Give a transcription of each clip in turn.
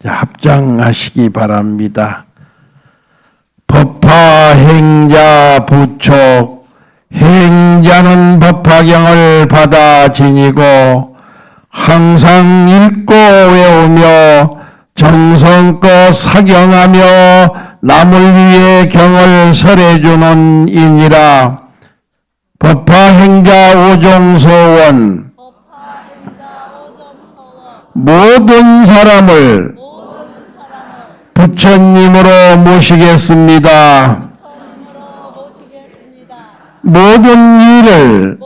합장하시기 바랍니다. 법화 행자 부촉, 행자는 법화경을 받아 지니고 항상 읽고 외우며 정성껏 사경하며 남을 위해 경을 설해주는 이니라. 법화 행자 오종서원, 모든 사람을 부처님으로 모시겠습니다. 모든 일을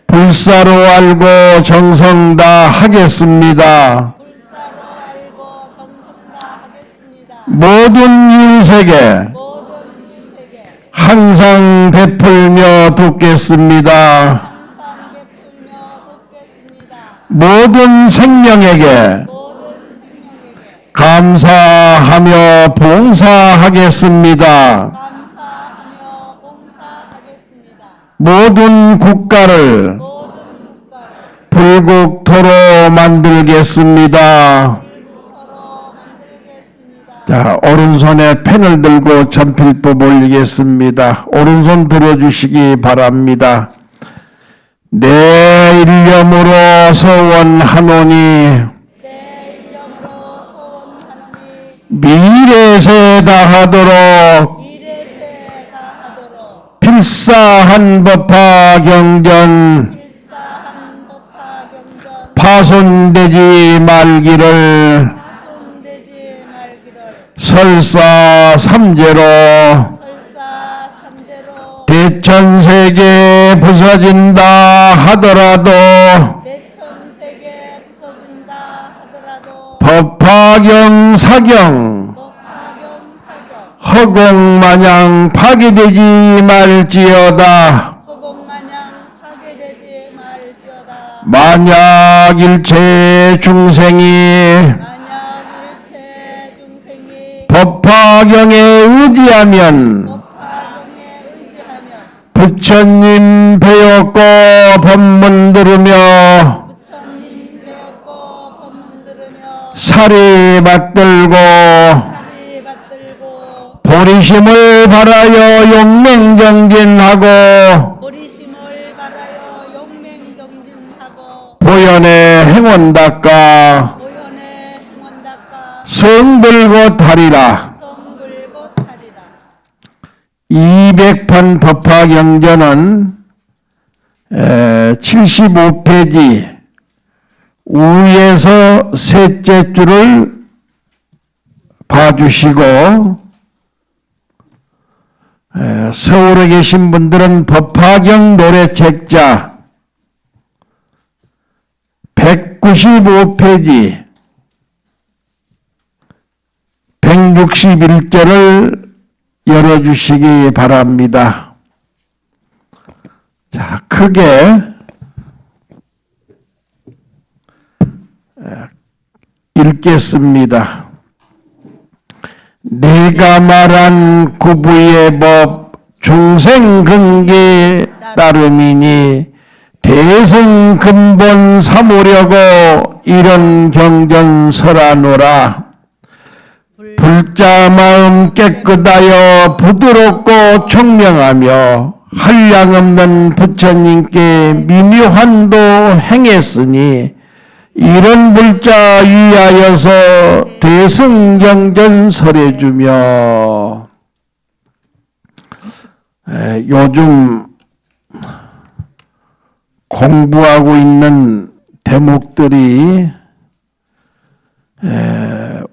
불사로 알고 정성 다 하겠습니다. 모든 인생에 항상 베풀며 돕겠습니다. 모든 생명에게 감사하며 봉사하겠습니다. 모든 국가를 불국토로 만들겠습니다. 자, 오른손에 펜을 들고 전필법 올리겠습니다. 오른손 들어주시기 바랍니다. 내 일념으로 서원하노니 미래세 다하도록 필사한 법화 경전 파손되지 말기를 설사 삼재로 대천세계 부서진다 하더라도 법화경 사경 허공마냥 파괴되지 말지어다. 만약 일체 중생이 법화경에 의지하면 부처님 배웠고 법문 들으며 사리 받들고 보리심을 바라여 용맹정진하고 보현의 행원 닦아 성불고 하리라. 200판 법화경전은 75페이지 위에서 셋째 줄을 봐주시고 서울에 계신 분들은 법화경 노래책자 195페이지 161절을 열어주시기 바랍니다. 자, 크게 읽겠습니다. 내가 말한 구부의 법 중생근기 따름이니 대승 근본 삼으려고 이런 경전 설하노라. 불자 마음 깨끗하여 부드럽고 총명하며 한량없는 부처님께 미묘한도 행했으니 이런 불자 위하여서 대승경전 설해주며. 요즘 공부하고 있는 대목들이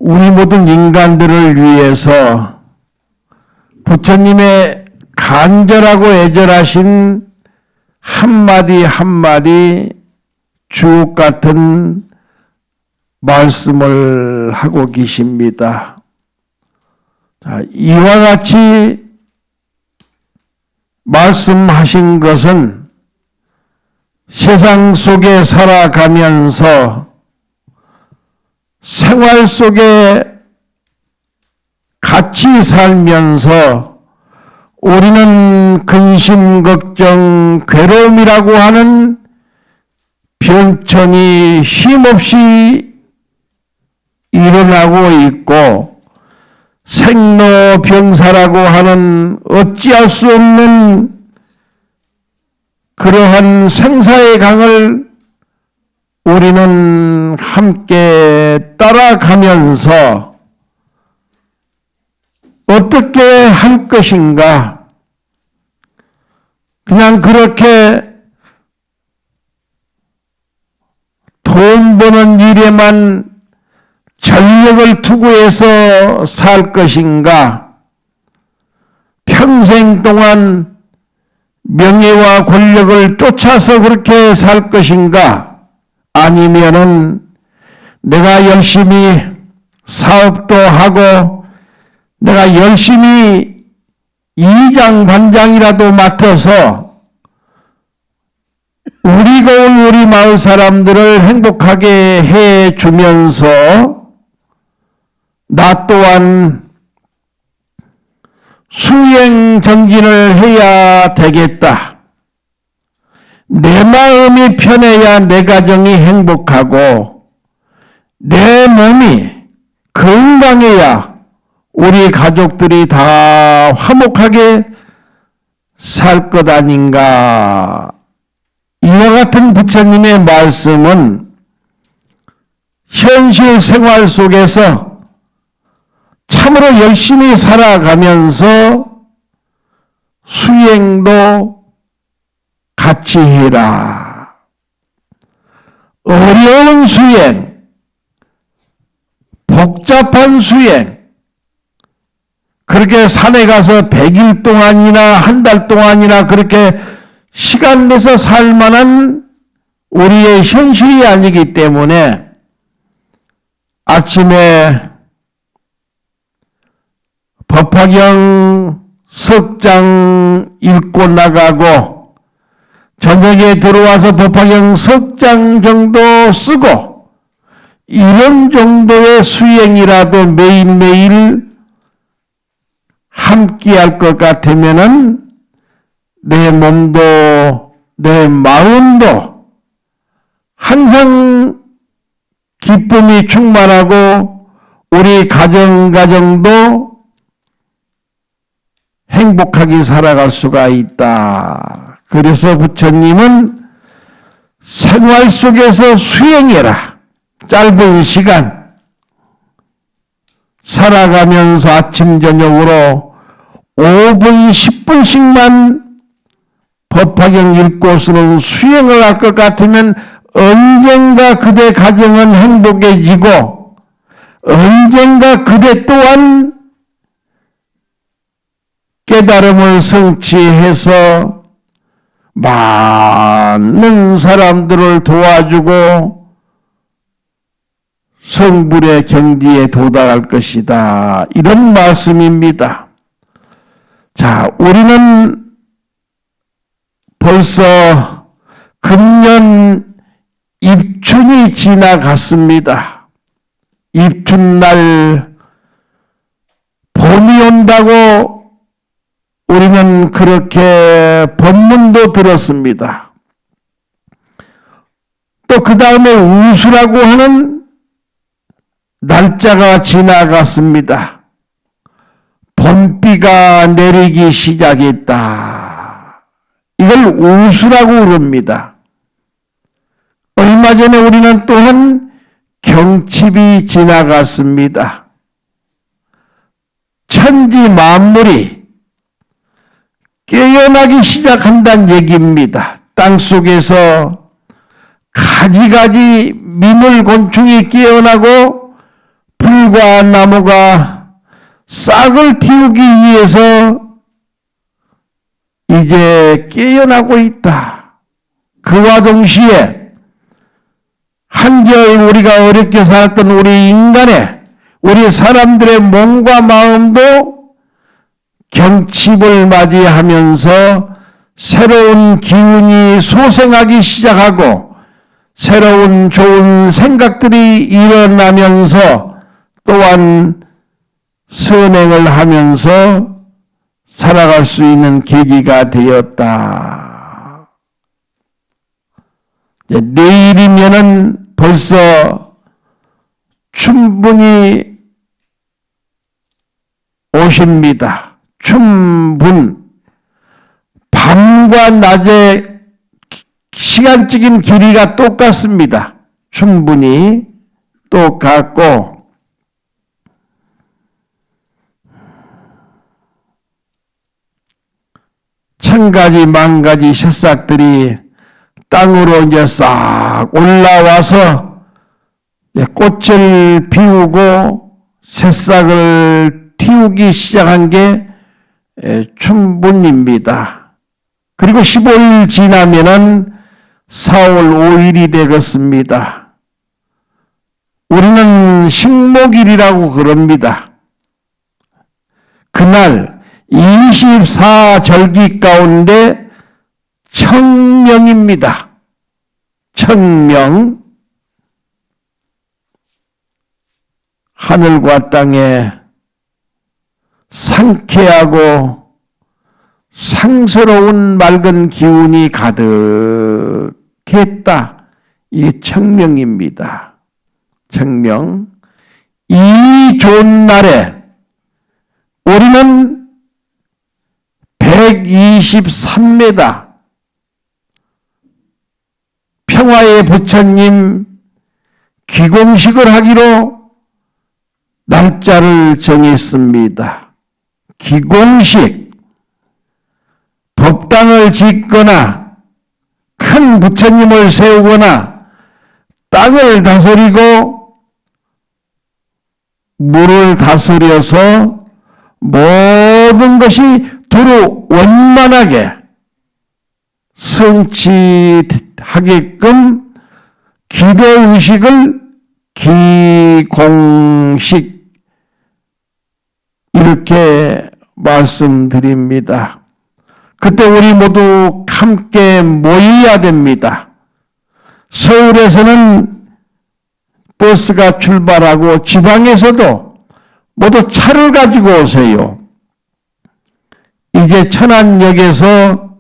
우리 모든 인간들을 위해서 부처님의 간절하고 애절하신 한마디 한마디 주옥 같은 말씀을 하고 계십니다. 자, 이와 같이 말씀하신 것은 세상 속에 살아가면서 생활 속에 같이 살면서 우리는 근심, 걱정, 괴로움이라고 하는 병천이 힘없이 일어나고 있고 생로병사라고 하는 어찌할 수 없는 그러한 생사의 강을 우리는 함께 따라가면서 어떻게 할 것인가? 그냥 그렇게 돈 버는 일에만 전력을 투구해서 살 것인가? 평생 동안 명예와 권력을 쫓아서 그렇게 살 것인가? 아니면은 내가 열심히 사업도 하고 내가 열심히 이장 반장이라도 맡아서 우리 고을 우리 마을 사람들을 행복하게 해주면서 나 또한 수행 정진을 해야 되겠다. 내 마음이 편해야 내 가정이 행복하고 내 몸이 건강해야 우리 가족들이 다 화목하게 살 것 아닌가. 이와 같은 부처님의 말씀은 현실 생활 속에서 참으로 열심히 살아가면서 수행도 같이 해라. 어려운 수행, 복잡한 수행, 그렇게 산에 가서 100일 동안이나 한 달 동안이나 그렇게 시간 내서 살 만한 우리의 현실이 아니기 때문에 아침에 법화경 석장 읽고 나가고 저녁에 들어와서 법화경 석장 정도 쓰고 이런 정도의 수행이라도 매일매일 함께 할 것 같으면은 내 몸도 내 마음도 항상 기쁨이 충만하고 우리 가정도 행복하게 살아갈 수가 있다. 그래서 부처님은 생활 속에서 수행해라. 짧은 시간 살아가면서 아침 저녁으로 5분 10분씩만 법화경 읽고서는 수행을 할 것 같으면 언젠가 그대 가정은 행복해지고 언젠가 그대 또한 깨달음을 성취해서 많은 사람들을 도와주고 성불의 경지에 도달할 것이다. 이런 말씀입니다. 자, 우리는 벌써 금년 입춘이 지나갔습니다. 입춘날 봄이 온다고 우리는 그렇게 법문도 들었습니다. 또 그 다음에 우수라고 하는 날짜가 지나갔습니다. 봄비가 내리기 시작했다. 이걸 우수라고 부릅니다. 얼마 전에 우리는 또한 경칩이 지나갔습니다. 천지 만물이 깨어나기 시작한다는 얘기입니다. 땅속에서 가지가지 미물곤충이 깨어나고 풀과 나무가 싹을 틔우기 위해서 이제 깨어나고 있다. 그와 동시에 한결 우리가 어렵게 살았던 우리 인간의 우리 사람들의 몸과 마음도 경칩을 맞이하면서 새로운 기운이 소생하기 시작하고 새로운 좋은 생각들이 일어나면서 또한 선행을 하면서 살아갈 수 있는 계기가 되었다. 내일이면은 벌써 춘분이 오십니다. 춘분. 밤과 낮의 시간적인 길이가 똑같습니다. 춘분이 똑같고, 천가지 만가지 새싹들이 땅으로 이제 싹 올라와서 꽃을 피우고 새싹을 틔우기 시작한 게 춘분입니다. 그리고 15일 지나면은 4월 5일이 되겠습니다. 우리는 식목일이라고 그럽니다. 그날 24절기 가운데 청명입니다. 청명. 하늘과 땅에 상쾌하고 상스러운 맑은 기운이 가득했다. 이게 청명입니다. 청명. 이 좋은 날에 우리는 123m 평화의 부처님 기공식을 하기로 날짜를 정했습니다. 기공식. 법당을 짓거나 큰 부처님을 세우거나 땅을 다스리고 물을 다스려서 모든 것이 두루 원만하게 성취하게끔 기도의식을 기공식 이렇게 말씀드립니다. 그때 우리 모두 함께 모여야 됩니다. 서울에서는 버스가 출발하고 지방에서도 모두 차를 가지고 오세요. 이제 천안역에서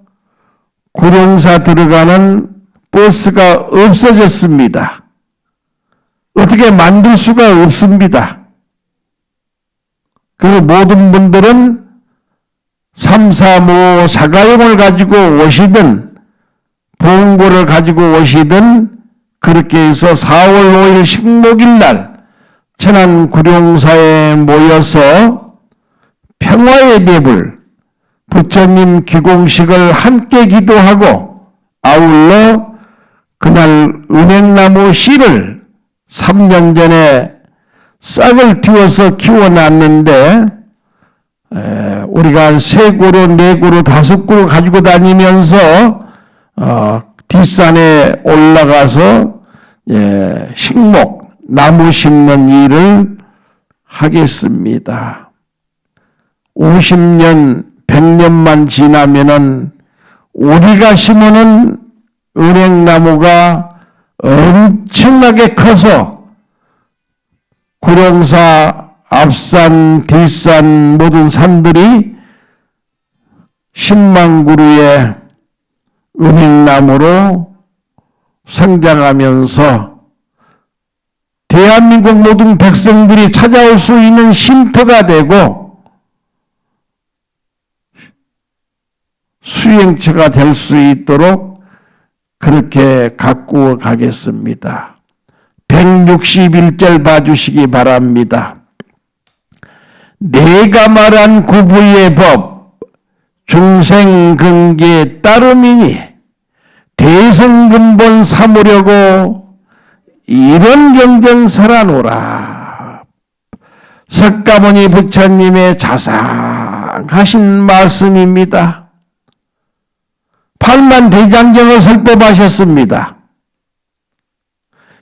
구룡사 들어가는 버스가 없어졌습니다. 어떻게 만들 수가 없습니다. 그리고 모든 분들은 3, 4, 5 사가용을 가지고 오시든 봉고를 가지고 오시든 그렇게 해서 4월 5일 식목일 날 천안 구룡사에 모여서 평화의 대불 부처님 기공식을 함께 기도하고 아울러 그날 은행나무 씨를 3년 전에 싹을 틔워서 키워놨는데 우리가 3그루, 4그루, 5그루 가지고 다니면서 뒷산에 올라가서 식목, 나무 심는 일을 하겠습니다. 50년, 100년만 지나면은 우리가 심는 은행나무가 엄청나게 커서 구룡사 앞산, 뒷산 모든 산들이 10만 그루의 은행나무로 성장하면서 대한민국 모든 백성들이 찾아올 수 있는 쉼터가 되고 수행처가 될 수 있도록 그렇게 가꾸어 가겠습니다. 161절 봐주시기 바랍니다. 내가 말한 구부의 법 중생근기에 따름이니 대성근본 삼으려고 이런 경전설하노라. 석가모니 부처님의 자상하신 말씀입니다. 팔만대장경을 설법하셨습니다.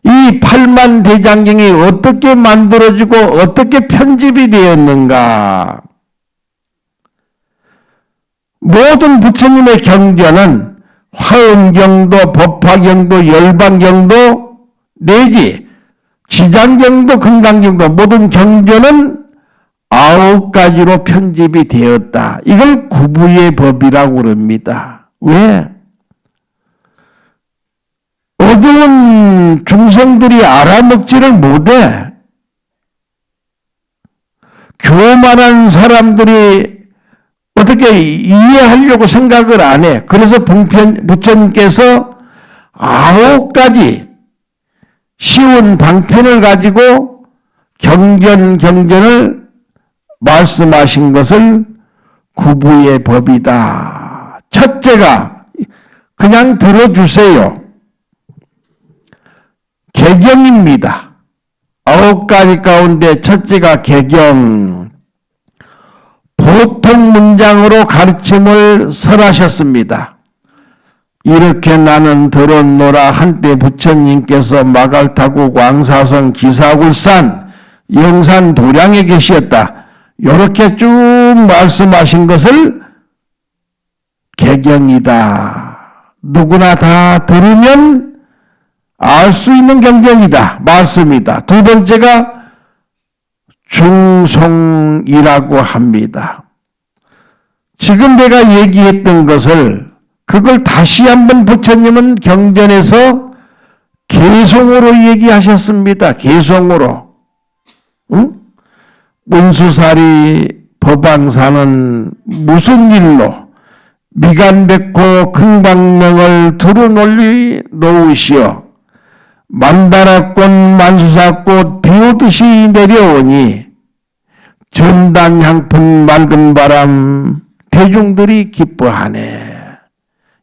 이 팔만대장경이 어떻게 만들어지고 어떻게 편집이 되었는가? 모든 부처님의 경전은 화엄경도, 법화경도, 열반경도 내지 지장경도, 금강경도 모든 경전은 9가지로 편집이 되었다. 이걸 구부의 법이라고 그럽니다. 왜? 어두운 중생들이 알아먹지를 못해. 교만한 사람들이 어떻게 이해하려고 생각을 안 해. 그래서 부처님께서 9가지 쉬운 방편을 가지고 경전을 말씀하신 것을 구부의 법이다. 첫째가 그냥 들어주세요. 개경입니다. 9가지 가운데 첫째가 개경. 보통 문장으로 가르침을 설하셨습니다. 이렇게 나는 들었노라. 한때 부처님께서 마갈타국 왕사성 기사굴산 영산 도량에 계셨다. 이렇게 쭉 말씀하신 것을 개경이다. 누구나 다 들으면 알 수 있는 경전이다. 말씀이다. 두 번째가 중송이라고 합니다. 지금 내가 얘기했던 것을 그걸 다시 한번 부처님은 경전에서 개송으로 얘기하셨습니다. 개송으로. 응? 문수사리 법왕사는 무슨 일로 미간백호 금강명을 두루놀리 놓으시어 만다라꽃 만수사꽃 비오듯이 내려오니 전단향품 맑은 바람 대중들이 기뻐하네.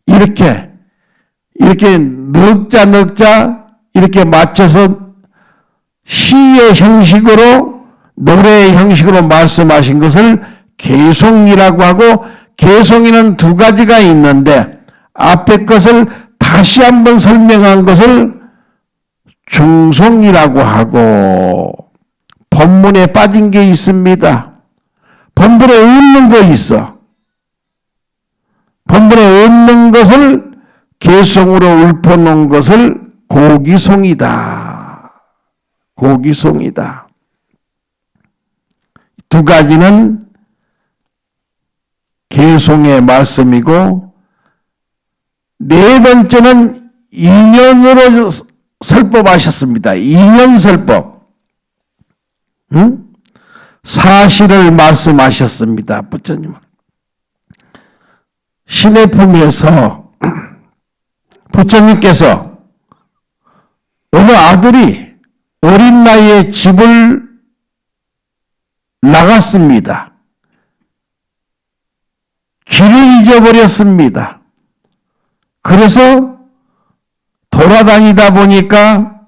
이렇게 넉자 이렇게 맞춰서 시의 형식으로 노래의 형식으로 말씀하신 것을 개송이라고 하고, 개송이는 2가지가 있는데 앞에 것을 다시 한번 설명한 것을 중송이라고 하고, 법문에 빠진 게 있습니다. 법문에 없는 거 있어. 법문에 없는 것을 개송으로 읊어놓은 것을 고기송이다. 고기송이다. 2가지는 개송의 말씀이고, 4번째는 인연으로 설법하셨습니다. 인연설법. 사실을 말씀하셨습니다. 부처님은. 신의 품에서 부처님께서 어느 아들이 어린 나이에 집을 나갔습니다. 길을 잊어버렸습니다. 그래서 돌아다니다 보니까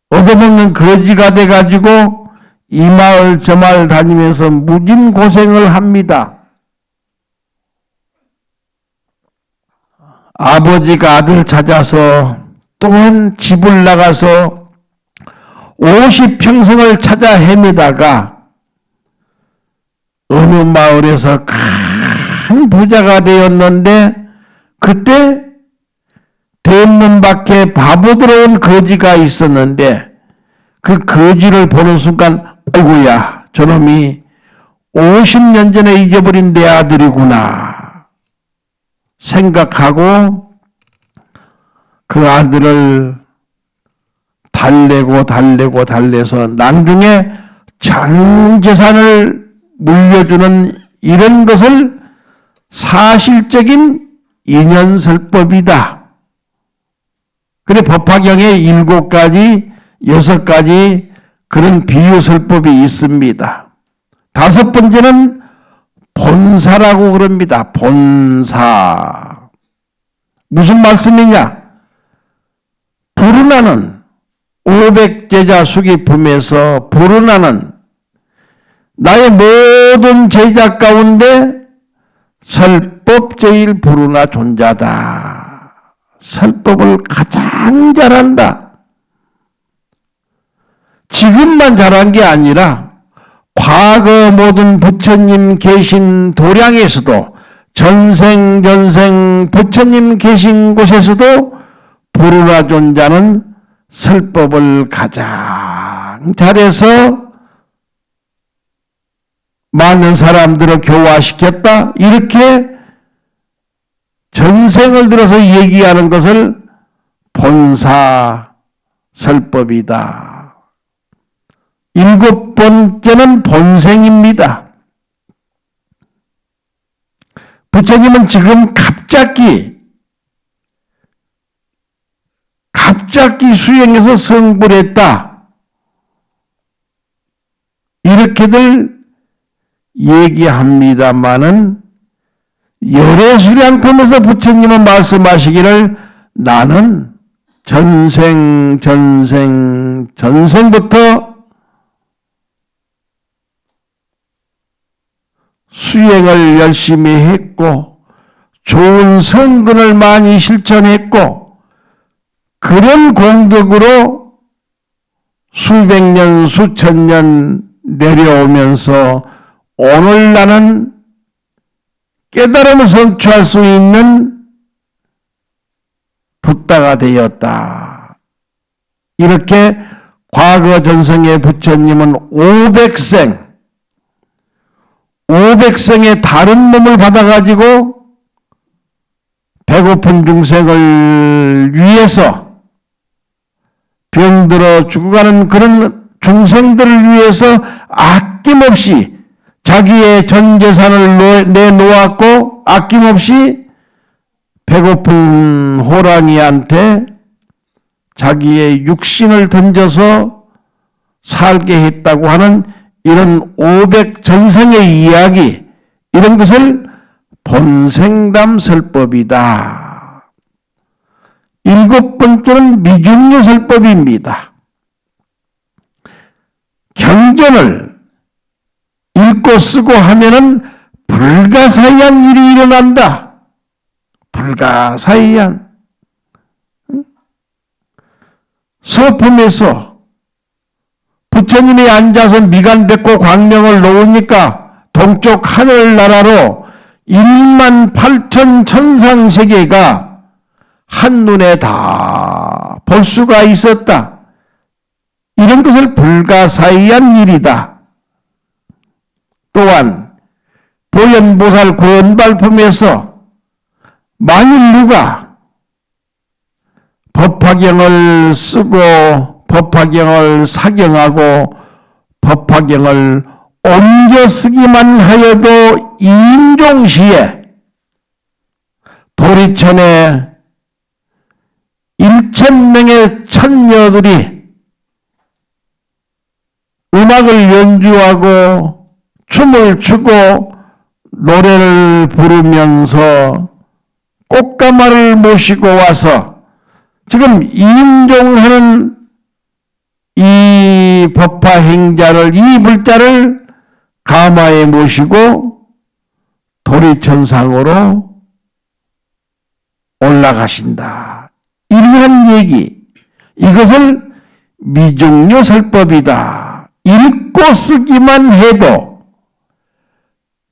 얻어먹는 거지가 돼가지고 이 마을 저 마을 다니면서 무진 고생을 합니다. 아버지가 아들 찾아서 또한 집을 나가서 50평생을 찾아 헤매다가 어느 마을에서 큰 부자가 되었는데, 그때 대문 밖에 바보 들어온 거지가 있었는데 그 거지를 보는 순간 아이고야, 저놈이 50년 전에 잊어버린 내 아들이구나 생각하고 그 아들을 달래서 나중에 전 재산을 물려주는 이런 것을 사실적인 인연설법이다. 그래 법화경에 7가지, 6가지 그런 비유설법이 있습니다. 5번째는 본사라고 그럽니다. 본사. 무슨 말씀이냐? 부르나는 500제자 수기품에서 부르나는 나의 모든 제자 가운데 설법 제일 부르나 존자다. 설법을 가장 잘한다. 지금만 잘한 게 아니라 과거 모든 부처님 계신 도량에서도 전생 부처님 계신 곳에서도 부르나 존자는 설법을 가장 잘해서 많은 사람들을 교화시켰다. 이렇게 전생을 들어서 얘기하는 것을 본사 설법이다. 일곱 번째는 본생입니다. 부처님은 지금 갑자기 수행해서 성불 했다. 이렇게들 얘기합니다마는 열애수량품에서 부처님은 말씀하시기를 나는 전생부터 수행을 열심히 했고 좋은 성근을 많이 실천했고 그런 공덕으로 수백 년, 수천 년 내려오면서 오늘 나는 깨달음을 성취할 수 있는 붓다가 되었다. 이렇게 과거 전생의 부처님은 500생의 다른 몸을 받아가지고 배고픈 중생을 위해서 병들어 죽어가는 그런 중생들을 위해서 아낌없이 자기의 전 재산을 내놓았고 아낌없이 배고픈 호랑이한테 자기의 육신을 던져서 살게 했다고 하는 이런 500전생의 이야기, 이런 것을 본생담설법이다. 일곱 번째는 미중류설법입니다. 경전을 읽고 쓰고 하면은 불가사의한 일이 일어난다. 불가사의한. 서품에서 부처님이 앉아서 미간 뱉고 광명을 놓으니까 동쪽 하늘나라로 1만 8천 천상세계가 한눈에 다 볼 수가 있었다. 이런 것을 불가사의한 일이다. 또한 보현보살 구원발품에서 만일 누가 법화경을 쓰고 법화경을 사경하고 법화경을 옮겨 쓰기만 하여도 임종시에 도리천에 1,000명의 천녀들이 음악을 연주하고 춤을 추고 노래를 부르면서 꽃가마를 모시고 와서 지금 임종하는 이 법화행자를, 이 불자를 가마에 모시고 도리천상으로 올라가신다. 이러한 얘기, 이것을 미중류설법이다. 읽고 쓰기만 해도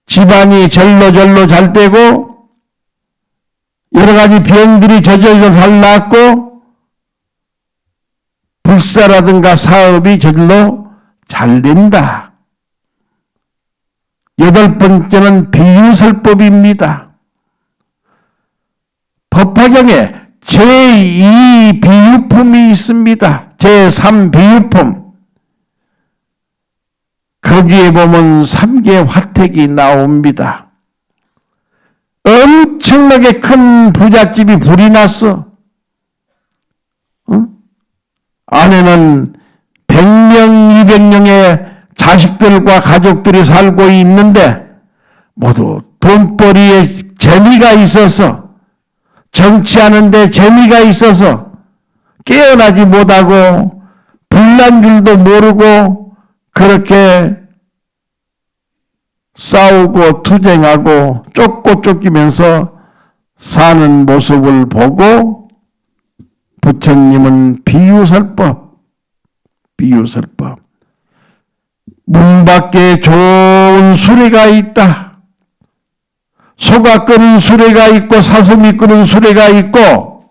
집안이 절로절로 잘 되고 여러 가지 병들이 저절로 잘 낫고 불사라든가 사업이 저절로 잘 된다. 여덟 번째는 비유설법입니다. 법화경에 제2 비유품이 있습니다. 제3 비유품. 거기에 보면 3개 화택이 나옵니다. 엄청나게 큰 부잣집이 불이 났어. 안에는 100명, 200명의 자식들과 가족들이 살고 있는데 모두 돈벌이에 재미가 있어서, 정치하는데 재미가 있어서 깨어나지 못하고 불난 줄도 모르고 그렇게 싸우고 투쟁하고 쫓고 쫓기면서 사는 모습을 보고 부처님은 비유설법, 문 밖에 좋은 수레가 있다. 소가 끄는 수레가 있고 사슴이 끄는 수레가 있고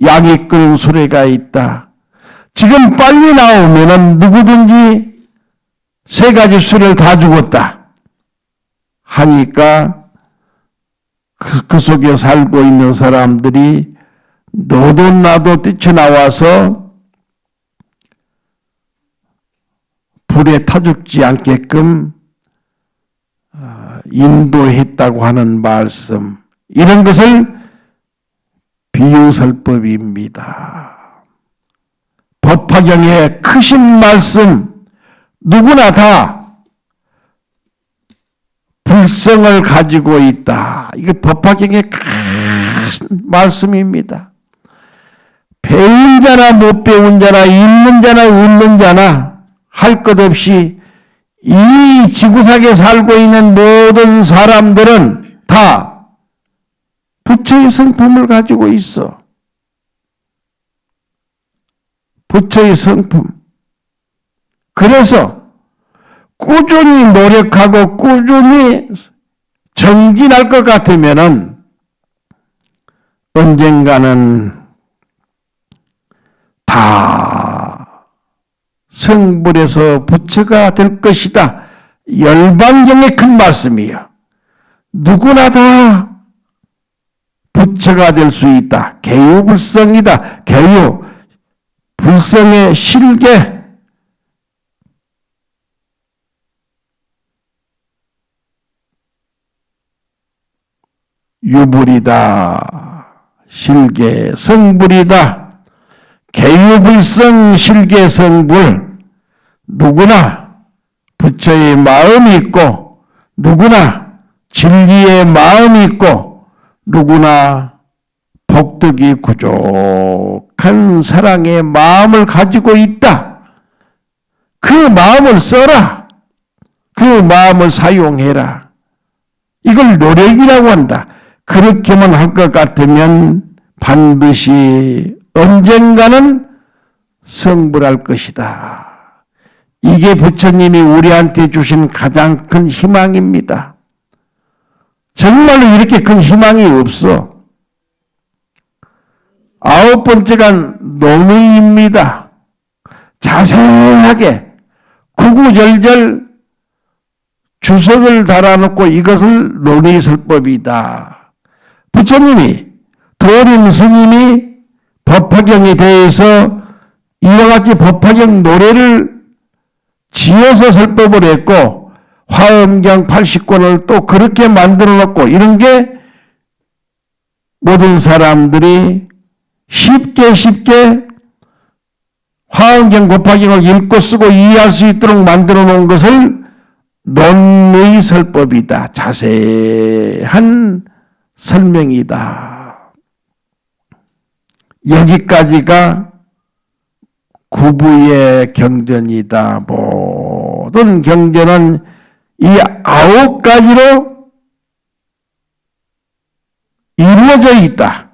양이 끄는 수레가 있다. 지금 빨리 나오면은 누구든지 세 가지 수레를 다 죽었다 하니까 그 속에 살고 있는 사람들이 너도 나도 뛰쳐나와서 불에 타 죽지 않게끔 인도했다고 하는 말씀, 이런 것을 비유설법입니다. 법화경의 크신 말씀, 누구나 다 불성을 가지고 있다. 이게 법화경의 큰 말씀입니다. 배운 자나 못 배운 자나 있는 자나 없는 자나 할 것 없이 이 지구상에 살고 있는 모든 사람들은 다 부처의 성품을 가지고 있어. 부처의 성품. 그래서 꾸준히 노력하고 꾸준히 정진할 것 같으면은 언젠가는 다 성불에서 부처가 될 것이다. 열반경의 큰 말씀이요. 누구나 다 부처가 될 수 있다. 개유불성이다. 개유, 불성의 실계. 유불이다. 실계, 성불이다. 개유불성, 실계, 성불. 누구나 부처의 마음이 있고, 누구나 진리의 마음이 있고, 누구나 복덕이 부족한 사랑의 마음을 가지고 있다. 그 마음을 써라. 그 마음을 사용해라. 이걸 노력이라고 한다. 그렇게만 할 것 같으면 반드시 언젠가는 성불할 것이다. 이게 부처님이 우리한테 주신 가장 큰 희망입니다. 정말로 이렇게 큰 희망이 없어. 9번째가 논의입니다. 자세하게 구구절절 주석을 달아놓고 이것을 논의설법이다. 부처님이 도림 스님이 법화경에 대해서 이와 같이 법화경 노래를 지어서 설법을 했고 화엄경 80권을 또 그렇게 만들어 놓고 이런 게 모든 사람들이 쉽게 화엄경 법화경을 읽고 쓰고 이해할 수 있도록 만들어 놓은 것을 논의설법이다. 자세한 설명이다. 여기까지가 구부의 경전이다. 모든 경전은 이 9가지로 이루어져 있다.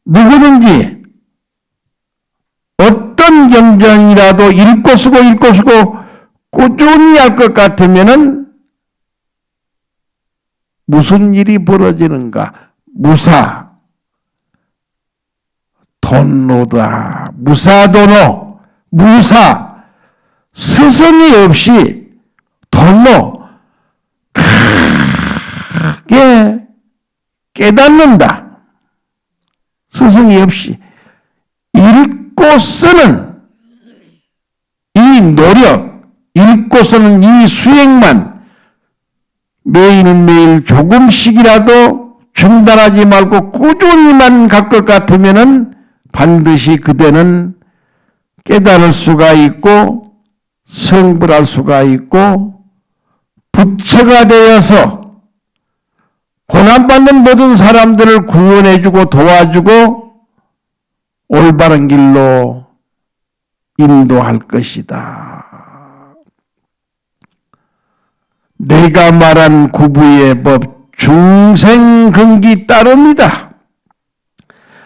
누구든지 어떤 경전이라도 읽고 쓰고 꾸준히 할 것 같으면은 무슨 일이 벌어지는가? 무사, 돈노다, 무사도노, 무사, 스승이 없이 돈노, 크게 깨닫는다. 스승이 없이 읽고 쓰는 이 노력, 읽고 쓰는 이 수행만 매일매일 조금씩이라도 중단하지 말고 꾸준히만 갈 것 같으면은 반드시 그대는 깨달을 수가 있고 성불할 수가 있고 부처가 되어서 고난받는 모든 사람들을 구원해주고 도와주고 올바른 길로 인도할 것이다. 내가 말한 구부의 법 중생근기 따릅니다.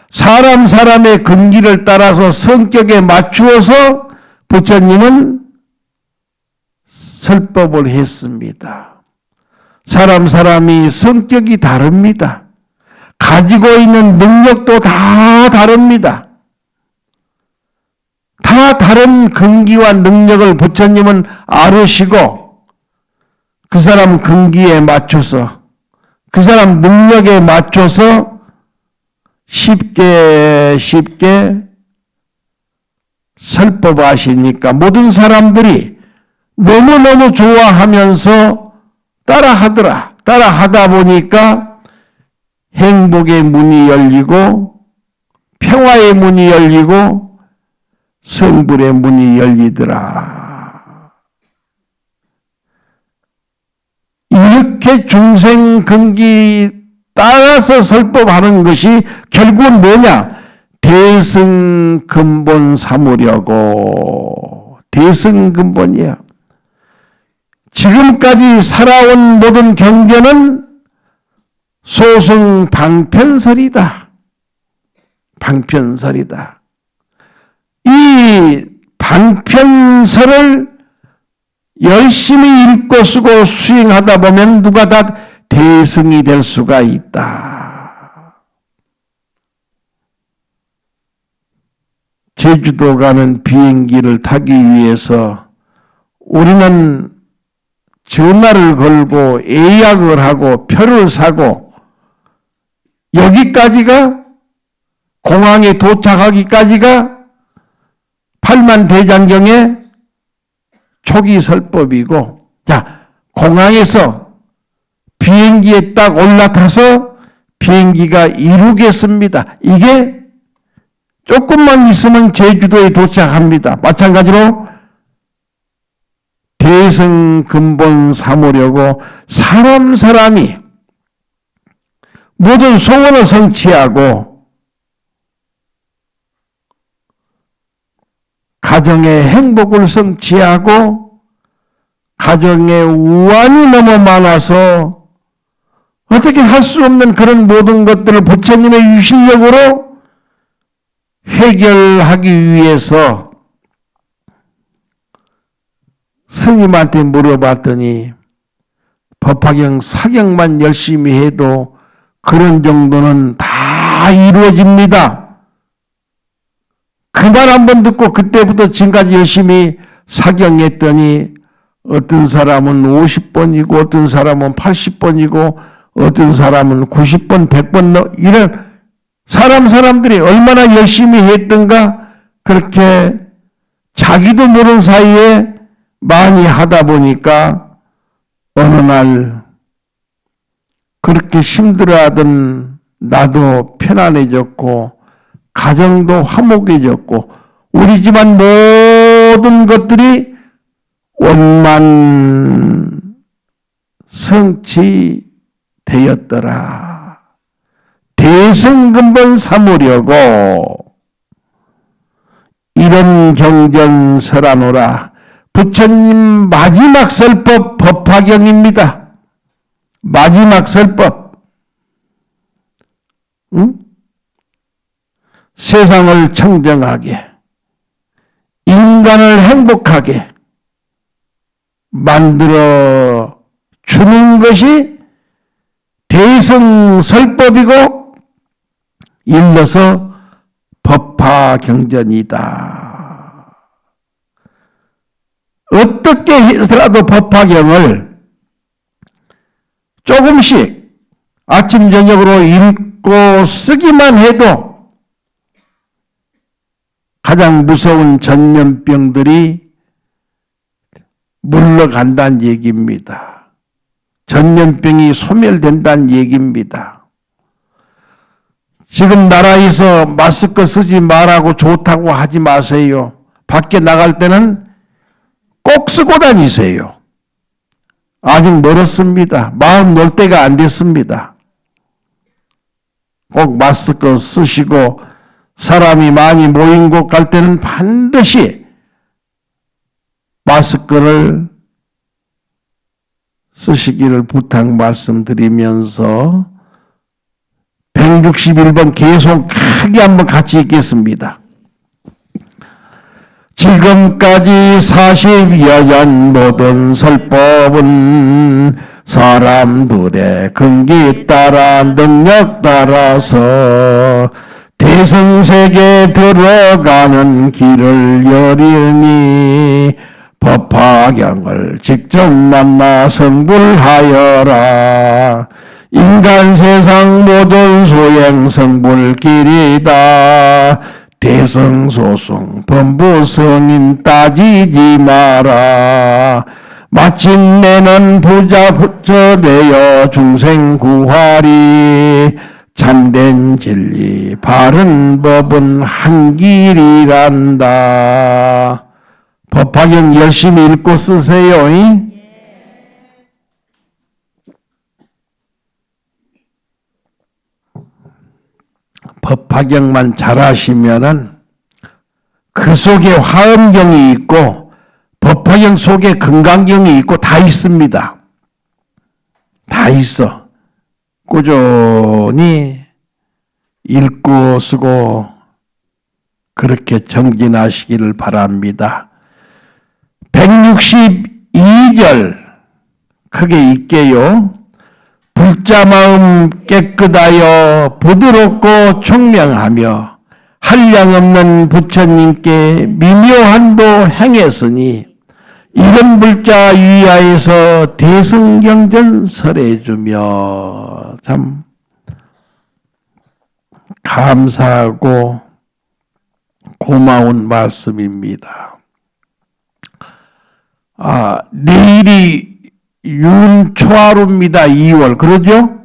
사람의 근기를 따라서 성격에 맞추어서 부처님은 설법을 했습니다. 사람이 성격이 다릅니다. 가지고 있는 능력도 다 다릅니다. 다 다른 근기와 능력을 부처님은 알으시고 그 사람 근기에 맞춰서 그 사람 능력에 맞춰서 쉽게 설법하시니까 모든 사람들이 너무너무 좋아하면서 따라하더라. 따라하다 보니까 행복의 문이 열리고 평화의 문이 열리고 성불의 문이 열리더라. 이렇게 중생근기 따라서 설법하는 것이 결국은 뭐냐? 대승근본 삼으려고. 대승근본이야. 지금까지 살아온 모든 경전은 소승 방편설이다. 방편설이다. 이 방편설을 열심히 읽고 쓰고 수행하다 보면 누가 다 대승이 될 수가 있다. 제주도 가는 비행기를 타기 위해서 우리는 전화를 걸고 예약을 하고 표를 사고 여기까지가 공항에 도착하기까지가 팔만대장경의 초기 설법이고, 자, 공항에서 비행기에 딱 올라타서 비행기가 이루겠습니다. 이게 조금만 있으면 제주도에 도착합니다. 마찬가지로 대승근본 삼으려고 사람이 모든 소원을 성취하고 가정의 행복을 성취하고 가정의 우환이 너무 많아서 어떻게 할 수 없는 그런 모든 것들을 부처님의 유실력으로 해결하기 위해서 스님한테 물어봤더니 법화경 사경만 열심히 해도 그런 정도는 다 이루어집니다. 그 말 한번 듣고 그때부터 지금까지 열심히 사경했더니 어떤 사람은 50번이고 어떤 사람은 80번이고 어떤 사람은 90번, 100번 이런 사람들이 얼마나 열심히 했던가 그렇게 자기도 모르는 사이에 많이 하다 보니까 어느 날 그렇게 힘들어하던 나도 편안해졌고 가정도 화목해졌고 우리 집안 모든 것들이 원만 성취되었더라. 대승근본 삼으려고 이런 경전 설하노라. 부처님 마지막 설법 법화경입니다. 마지막 설법. 응? 세상을 청정하게, 인간을 행복하게 만들어 주는 것이 대승설법이고 일러서 법화경전이다. 어떻게 해서라도 법화경을 조금씩 아침 저녁으로 읽고 쓰기만 해도 가장 무서운 전염병들이 물러간다는 얘기입니다. 전염병이 소멸된다는 얘기입니다. 지금 나라에서 마스크 쓰지 말라고 좋다고 하지 마세요. 밖에 나갈 때는 꼭 쓰고 다니세요. 아직 멀었습니다. 마음 놓을 때가 안 됐습니다. 꼭 마스크 쓰시고 사람이 많이 모인 곳 갈 때는 반드시 마스크를 쓰시기를 부탁 말씀드리면서 161번 계속 크게 한번 같이 읽겠습니다. 지금까지 40여 년 모든 설법은 사람들의 근기 따라 능력 따라서 대승세계 들어가는 길을 여리니 법화경을 직접 만나 성불하여라. 인간 세상 모든 수행 성불길이다. 대성소송 범부성인 따지지 마라. 마침내는 부자 부처되어 중생 구하리. 참된 진리 바른 법은 한 길이란다. 법화경 열심히 읽고 쓰세요. 법화경만 잘하시면은 그 속에 화엄경이 있고 법화경 속에 금강경이 있고 다 있습니다. 다 있어. 꾸준히 읽고 쓰고 그렇게 정진하시기를 바랍니다. 162절 크게 읽게요. 불자 마음 깨끗하여 부드럽고 총명하며 한량없는 부처님께 미묘한 도 행했으니 이런 불자 위하에서 대승경전 설해주며. 참 감사하고 고마운 말씀입니다. 내일이 윤초하루입니다. 2월. 그러죠?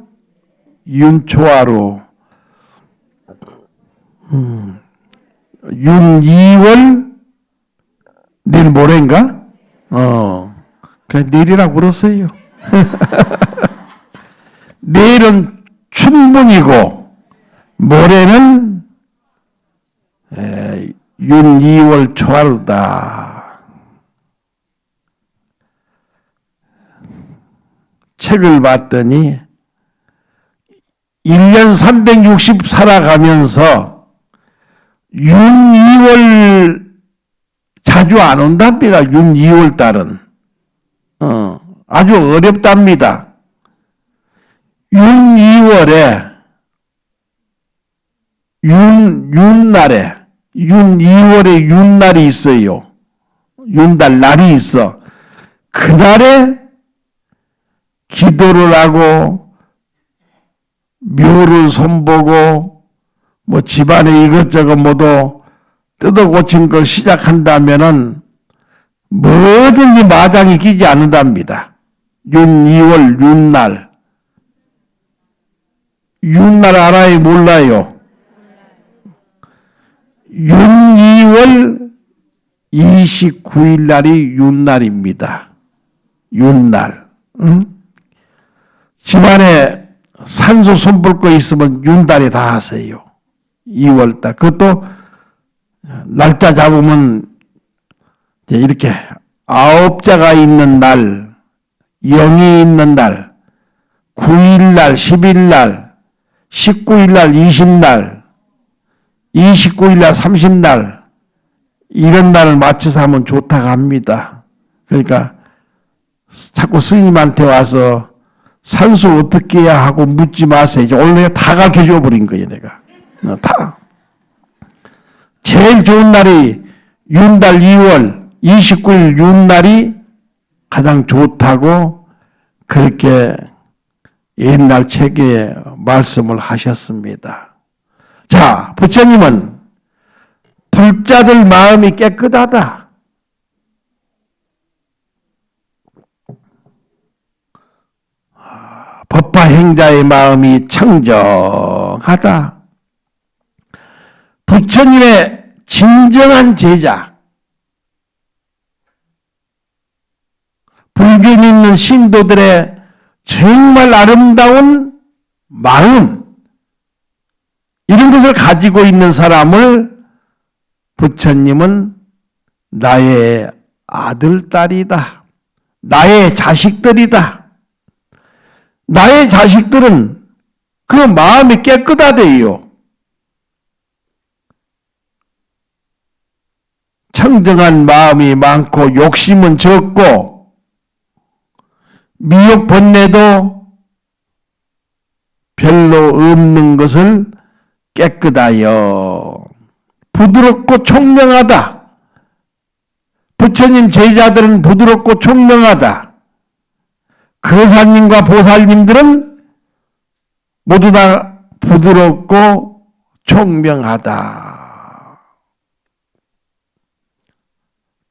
윤초하루. 윤 2월 내일 모레인가? 그냥 내일이라고 그랬어요. 내일은 춘분이고 모레는 윤 2월 초하루다. 책을 봤더니 1년 360 살아가면서 윤 2월 자주 안 온답니다. 윤 2월 달은. 아주 어렵답니다. 윤 2월에 윤날에 윤 2월에 윤날이 있어요. 윤달 날이 있어. 그날에 기도를 하고 묘를 손보고 뭐 집안에 이것저것 모두 뜯어 고친 걸 시작한다면은 뭐든지 마장이 끼지 않는답니다. 윤 2월 윤날. 윤날 알아요? 몰라요? 윤 2월 29일 날이 윤날입니다. 윤날. 집안에 산소 손볼 거 있으면 윤달에 다 하세요. 2월달. 그것도 날짜 잡으면 이렇게 9자가 있는 날, 0이 있는 날, 9일날, 10일날, 19일날, 20날, 29일날, 30날 이런 날을 맞춰서 하면 좋다고 합니다. 그러니까 자꾸 스님한테 와서 산수 어떻게 해야 하고 묻지 마세요. 이제 오늘 내가 다 가르쳐줘 버린 거예요. 내가. 다. 제일 좋은 날이 윤달 2월 29일 윤날이 가장 좋다고 그렇게 옛날 책에 말씀을 하셨습니다. 자, 부처님은 불자들 마음이 깨끗하다. 법화 행자의 마음이 청정하다. 부처님의 진정한 제자, 불교 믿는 신도들의 정말 아름다운 마음, 이런 것을 가지고 있는 사람을 부처님은 나의 아들, 딸이다. 나의 자식들이다. 나의 자식들은 그 마음이 깨끗하대요. 청정한 마음이 많고 욕심은 적고 미욕 번뇌도 별로 없는 것을 깨끗하여 부드럽고 총명하다. 부처님 제자들은 부드럽고 총명하다. 거사님과 보살님들은 모두 다 부드럽고 총명하다.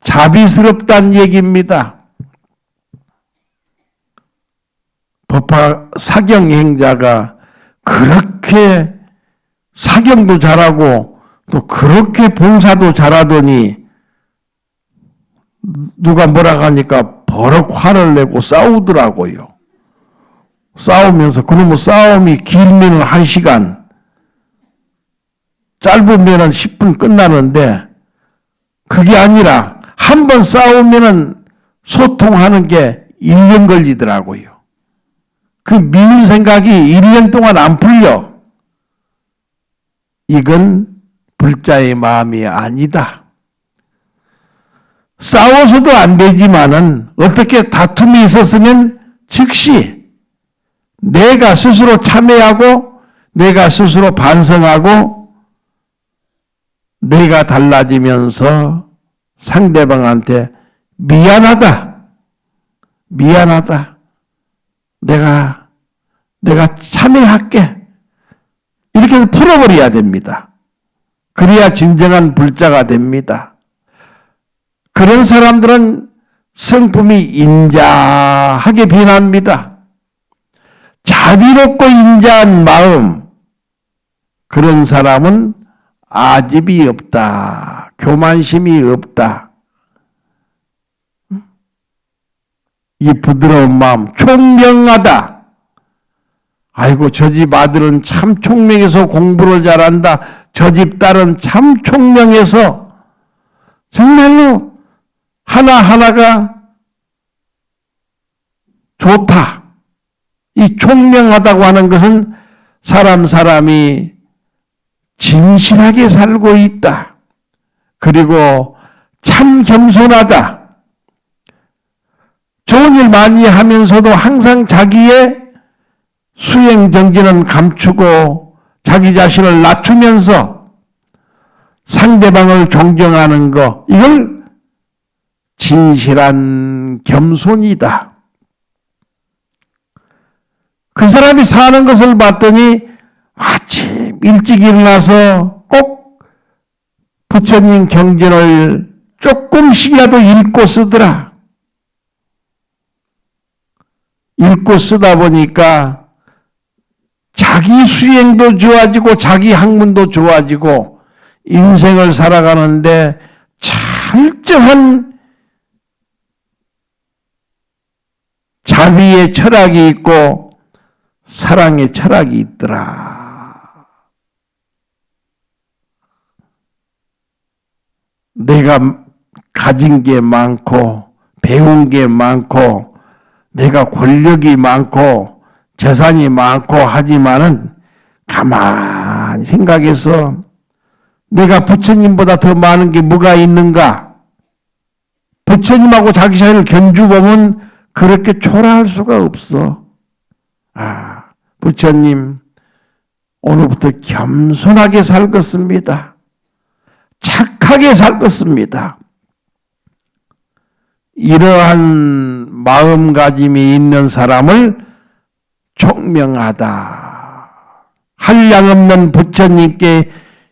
자비스럽다는 얘기입니다. 법화 사경행자가 그렇게 사경도 잘하고 또 그렇게 봉사도 잘하더니 누가 뭐라고 하니까 버럭 화를 내고 싸우더라고요. 싸우면서 그러면 싸움이 길면 1시간, 짧으면 10분 끝나는데 그게 아니라 한 번 싸우면 소통하는 게 1년 걸리더라고요. 그 미운 생각이 1년 동안 안 풀려. 이건 불자의 마음이 아니다. 싸워서도 안 되지만은 어떻게 다툼이 있었으면 즉시 내가 스스로 참회하고 내가 스스로 반성하고 내가 달라지면서 상대방한테 미안하다. 미안하다. 내가 참회할게. 이렇게 해서 풀어버려야 됩니다. 그래야 진정한 불자가 됩니다. 그런 사람들은 성품이 인자하게 변합니다. 자비롭고 인자한 마음, 그런 사람은 아집이 없다. 교만심이 없다. 이 부드러운 마음, 총명하다. 아이고 저 집 아들은 참 총명해서 공부를 잘한다. 저 집 딸은 참 총명해서 정말로 하나하나가 좋다. 이 총명하다고 하는 것은 사람이 진실하게 살고 있다. 그리고 참 겸손하다. 좋은 일 많이 하면서도 항상 자기의 수행 정진은 감추고 자기 자신을 낮추면서 상대방을 존경하는 것, 이걸 진실한 겸손이다. 그 사람이 사는 것을 봤더니 아침 일찍 일어나서 꼭 부처님 경전을 조금씩이라도 읽고 쓰더라. 읽고 쓰다 보니까 자기 수행도 좋아지고 자기 학문도 좋아지고 인생을 살아가는데 철저한 자비의 철학이 있고 사랑의 철학이 있더라. 내가 가진 게 많고 배운 게 많고 내가 권력이 많고 재산이 많고 하지만은 가만히 생각해서 내가 부처님보다 더 많은 게 뭐가 있는가? 부처님하고 자기 사이를 견주보면 그렇게 초라할 수가 없어. 부처님 오늘부터 겸손하게 살겠습니다. 착하게 살겠습니다. 이러한 마음가짐이 있는 사람을 총명하다. 한량없는 부처님께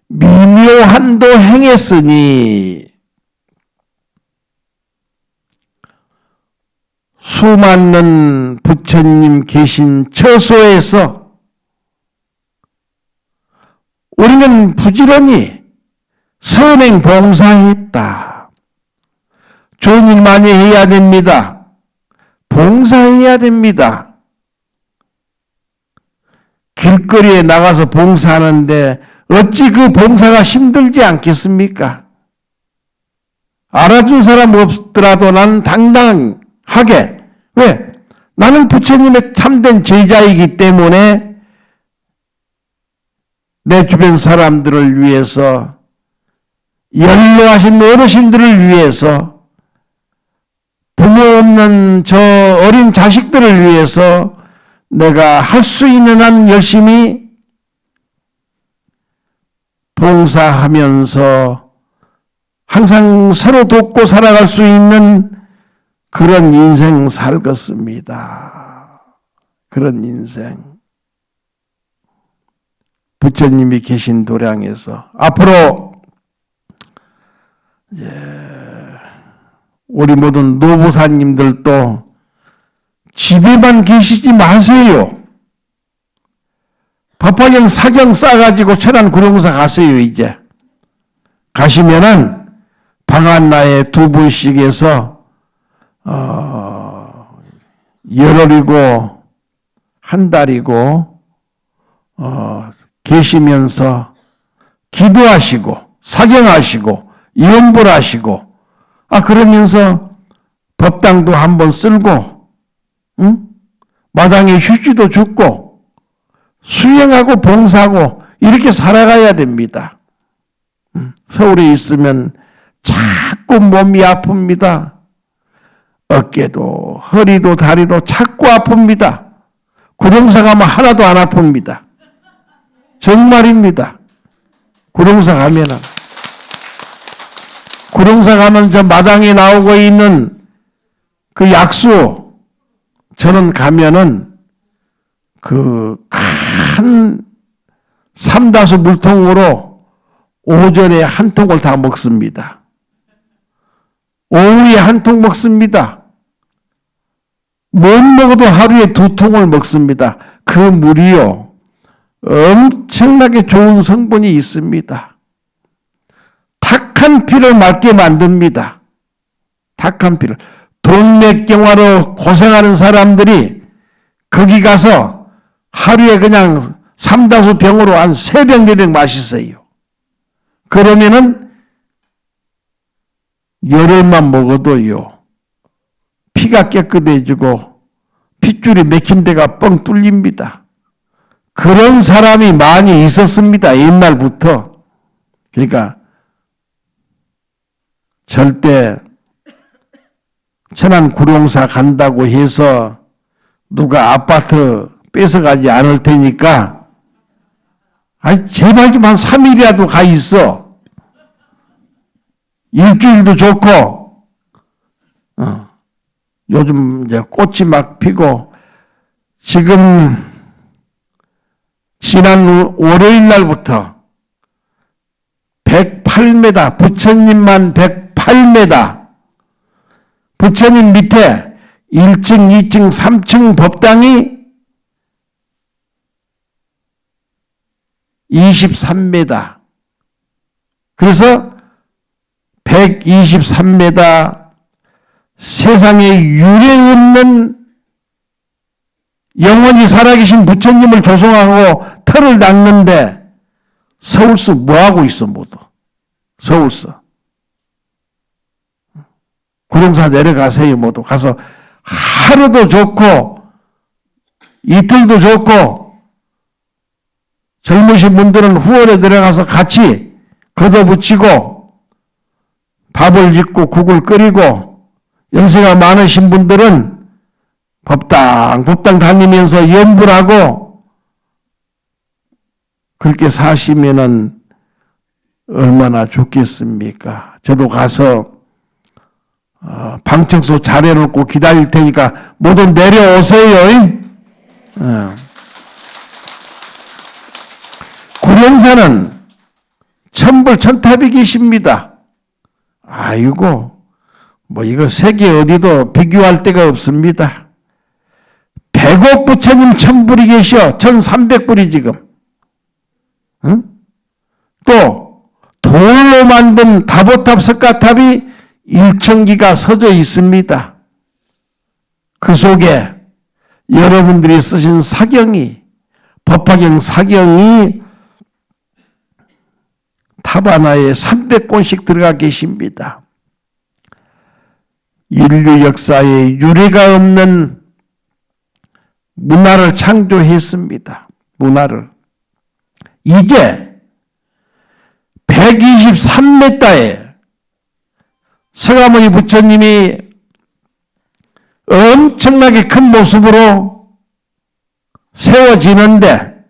미묘한도 행했으니 수많은 부처님 계신 처소에서 우리는 부지런히 선행 봉사했다. 좋은 일 많이 해야 됩니다. 봉사해야 됩니다. 길거리에 나가서 봉사하는데 어찌 그 봉사가 힘들지 않겠습니까? 알아준 사람 없더라도 나는 당당하게, 왜? 나는 부처님의 참된 제자이기 때문에 내 주변 사람들을 위해서, 연로하신 어르신들을 위해서, 부모 없는 저 어린 자식들을 위해서 내가 할 수 있는 한 열심히 봉사하면서 항상 서로 돕고 살아갈 수 있는 그런 인생 살겠습니다. 그런 인생. 부처님이 계신 도량에서 앞으로 이제 우리 모든 노보사님들도 집에만 계시지 마세요. 법화경 사경 싸가지고 천안 구룡사 가세요. 이제 가시면은 방한나에 2분씩에서 열흘이고 한 달이고 계시면서 기도하시고 사경하시고 연불하시고 그러면서 법당도 한번 쓸고 마당에 휴지도 줍고 수행하고 봉사하고 이렇게 살아가야 됩니다. 서울에 있으면 자꾸 몸이 아픕니다. 어깨도 허리도 다리도 자꾸 아픕니다. 구룡사 가면 하나도 안 아픕니다. 정말입니다. 구룡사 가면은. 구룡사 가면 저 마당에 나오고 있는 그 약수, 저는 가면은 그 큰 삼다수 물통으로 오전에 한 통을 다 먹습니다. 오후에 한 통 먹습니다. 못 먹어도 하루에 2통을 먹습니다. 그 물이요, 엄청나게 좋은 성분이 있습니다. 탁한 피를 맑게 만듭니다. 탁한 피를. 동맥경화로 고생하는 사람들이 거기 가서 하루에 그냥 삼다수 병으로 한 3병, 4병 마시세요. 그러면은 열흘만 먹어도요, 피가 깨끗해지고 핏줄이 맥힌 데가 뻥 뚫립니다. 그런 사람이 많이 있었습니다. 옛날부터. 그러니까 절대 천안 구룡사 간다고 해서 누가 아파트 뺏어가지 않을 테니까 제발 좀 한 3일이라도 가 있어. 일주일도 좋고 요즘 이제 꽃이 막 피고 지금 지난 월요일 날부터 108m 부처님만 108m 부처님 밑에 1층, 2층, 3층 법당이 23m. 그래서 123m 세상에 유례 없는 영원히 살아계신 부처님을 조성하고 터를 닦는데 서울서 뭐하고 있어 모두. 서울서. 구룡사 내려가세요 모두. 가서 하루도 좋고 이틀도 좋고 젊으신 분들은 후원에 들어가서 같이 걷어붙이고 밥을 짓고 국을 끓이고 연세가 많으신 분들은 법당 다니면서 연불하고 그렇게 사시면은 얼마나 좋겠습니까? 저도 가서 방청소 잘 해놓고 기다릴 테니까 모두 내려오세요. 구룡사는 천불천탑이 계십니다. 아이고, 뭐 이거 세계 어디도 비교할 데가 없습니다. 100억 부처님 천불이 계셔. 1300불이 지금. 또 돌로 만든 다보탑 석가탑이 1000기가 서져 있습니다. 그 속에 여러분들이 쓰신 사경이, 법화경 사경이 탑 하나에 300권씩 들어가 계십니다. 인류 역사에 유례가 없는 문화를 창조했습니다. 문화를. 이제 123m에 서가모니 부처님이 엄청나게 큰 모습으로 세워지는데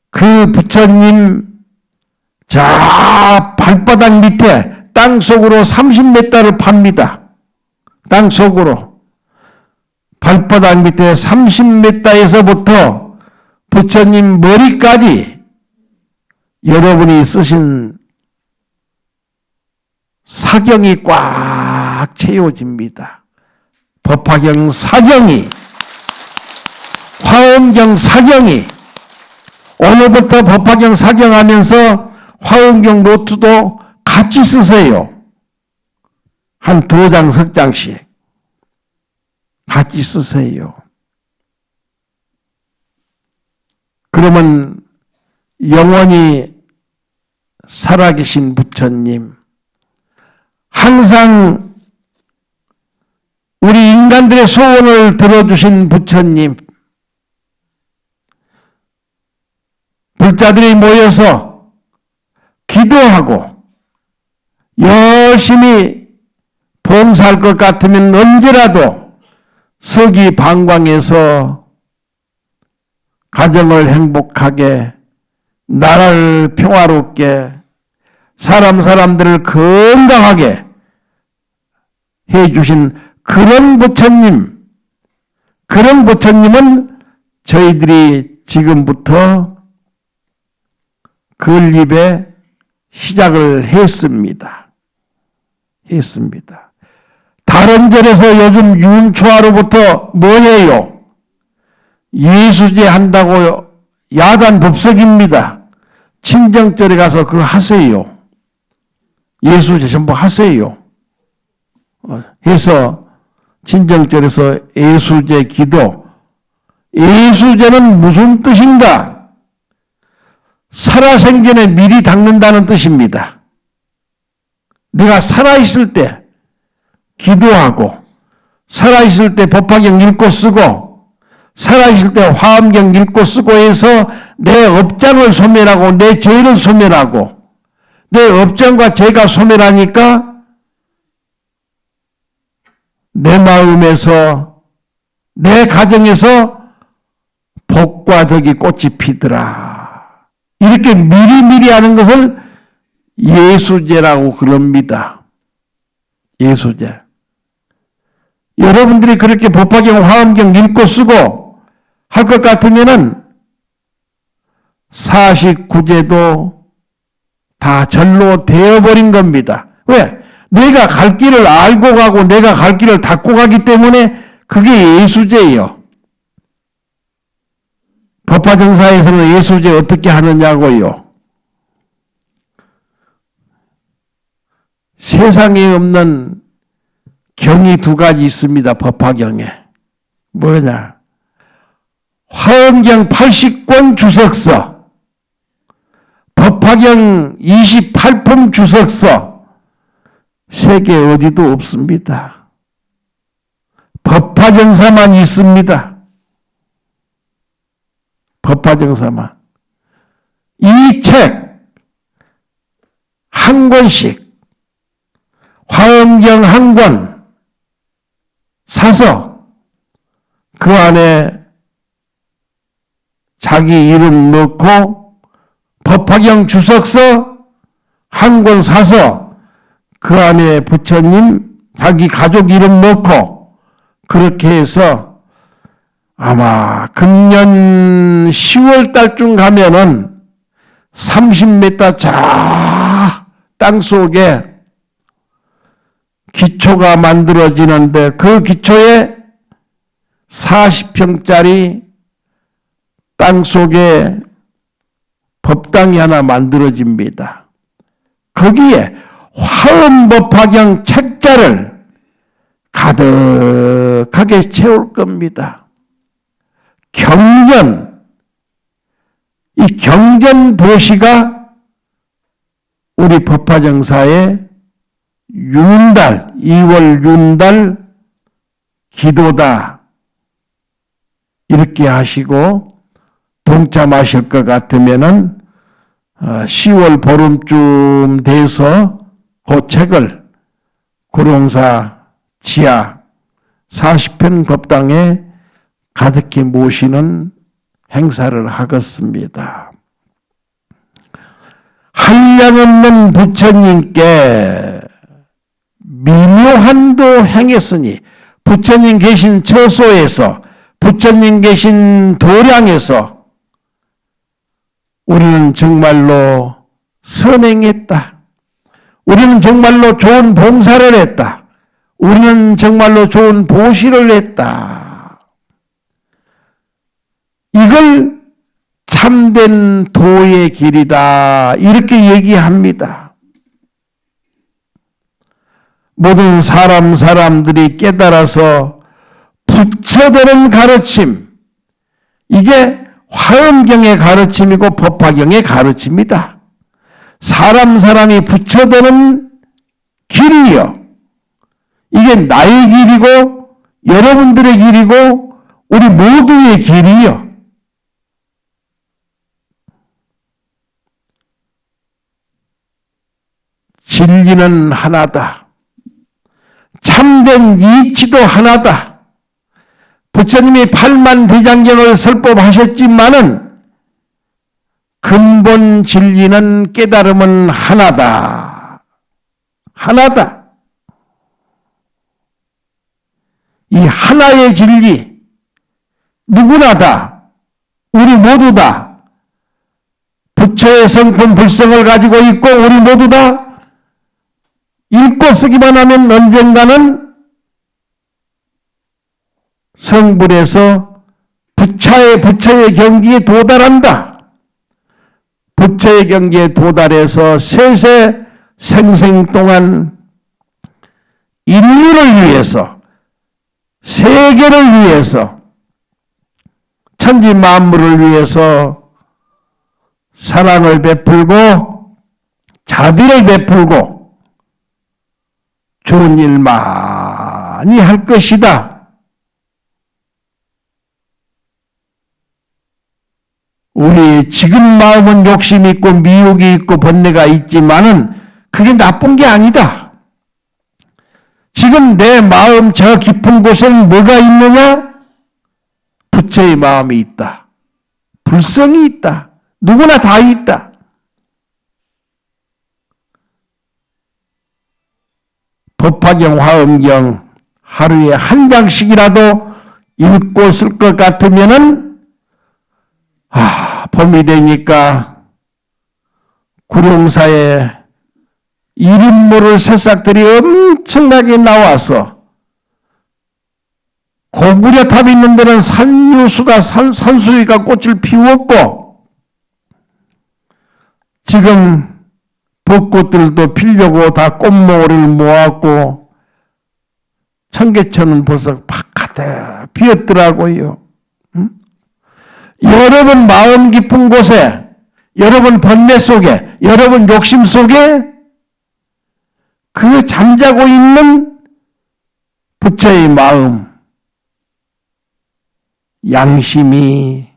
그 부처님 저 발바닥 밑에 땅속으로 30m를 팝니다. 땅속으로. 발바닥 밑에 30m에서부터 부처님 머리까지 여러분이 쓰신 사경이 꽉 채워집니다. 법화경 사경이, 화엄경 사경이, 오늘부터 법화경 사경하면서 화엄경 노트도 같이 쓰세요. 한 2장, 3장씩 같이 쓰세요. 그러면 영원히 살아계신 부처님, 항상 우리 인간들의 소원을 들어주신 부처님, 불자들이 모여서 기도하고 열심히 봉사할 것 같으면 언제라도 서기방광에서 가정을 행복하게, 나라를 평화롭게, 사람들을 건강하게 해주신 그런 부처님은 저희들이 지금부터 건립에 시작을 했습니다. 다른 절에서 요즘 윤초하로부터 뭐예요? 예수제 한다고 야단 법석입니다. 친정절에 가서 그거 하세요. 예수제 전부 하세요. 해서 친정절에서 예수제 기도. 예수제는 무슨 뜻인가? 살아생전에 미리 닦는다는 뜻입니다. 내가 살아있을 때 기도하고, 살아있을 때 법화경 읽고 쓰고, 살아있을 때 화엄경 읽고 쓰고 해서 내 업장을 소멸하고 내 죄를 소멸하고, 내 업장과 죄가 소멸하니까 내 마음에서, 내 가정에서 복과 덕이 꽃이 피더라. 이렇게 미리미리 하는 것을 예수제라고 그럽니다. 예수제. 여러분들이 그렇게 법화경, 화엄경 읽고 쓰고 할 것 같으면은 49제도 다 절로 되어버린 겁니다. 왜? 내가 갈 길을 알고 가고 내가 갈 길을 닦고 가기 때문에 그게 예수제예요. 법화정사에서는 예수제 어떻게 하느냐고요. 세상에 없는 경이 2가지 있습니다. 법화경에. 뭐냐? 화엄경 80권 주석서, 법화경 28품 주석서, 세계 어디도 없습니다. 법화정사만 있습니다. 법화정사만. 이 책 한 권씩, 화엄경 한 권 사서 그 안에 자기 이름 넣고 법화경 주석서 한 권 사서 그 안에 부처님 자기 가족 이름 넣고 그렇게 해서 아마 금년 10월 달쯤 가면은 30m 자 땅속에 기초가 만들어지는데 그 기초에 40평짜리 땅속에 법당이 하나 만들어집니다. 거기에 화엄법화경 책자를 가득하게 채울 겁니다. 경전, 이 경전도시가 우리 법화정사의 윤달, 2월 윤달 기도다. 이렇게 하시고 동참하실 것 같으면은 10월 보름쯤 돼서 그 책을 고령사 지하 40편 법당에 가득히 모시는 행사를 하겠습니다. 한량없는 부처님께 미묘한도 행했으니 부처님 계신 처소에서 부처님 계신 도량에서 우리는 정말로 선행했다. 우리는 정말로 좋은 봉사를 했다. 우리는 정말로 좋은 보시를 했다. 이걸 참된 도의 길이다. 이렇게 얘기합니다. 모든 사람들이 깨달아서 부처되는 가르침, 이게 화엄경의 가르침이고 법화경의 가르침이다. 사람이 부처되는 길이요. 이게 나의 길이고 여러분들의 길이고 우리 모두의 길이요. 진리는 하나다. 참된 이치도 하나다. 부처님이 팔만대장경을 설법하셨지만은 근본 진리는 깨달음은 하나다. 하나다. 이 하나의 진리, 누구나다. 우리 모두다. 부처의 성품 불성을 가지고 있고 우리 모두다. 읽고 쓰기만 하면 언젠가는 성불에서 부처의 경지에 도달한다. 부처의 경지에 도달해서 세세 생생 동안 인류를 위해서, 세계를 위해서, 천지 만물을 위해서 사랑을 베풀고 자비를 베풀고 좋은 일 많이 할 것이다. 우리 지금 마음은 욕심이 있고 미혹이 있고 번뇌가 있지만은 그게 나쁜 게 아니다. 지금 내 마음 저 깊은 곳에는 뭐가 있느냐? 부처의 마음이 있다. 불성이 있다. 누구나 다 있다. 법화경, 화엄경 하루에 한 장씩이라도 읽고 쓸 것 같으면은 봄이 되니까 구룡사에 이름 모를 새싹들이 엄청나게 나와서 고구려탑이 있는 데는 산수유가 꽃을 피웠고 지금 벚꽃들도 피려고 다 꽃모를 모았고 청계천은 벌써 가득 피었더라고요. 여러분 마음 깊은 곳에, 여러분 번뇌 속에, 여러분 욕심 속에 그 잠자고 있는 부처의 마음, 양심이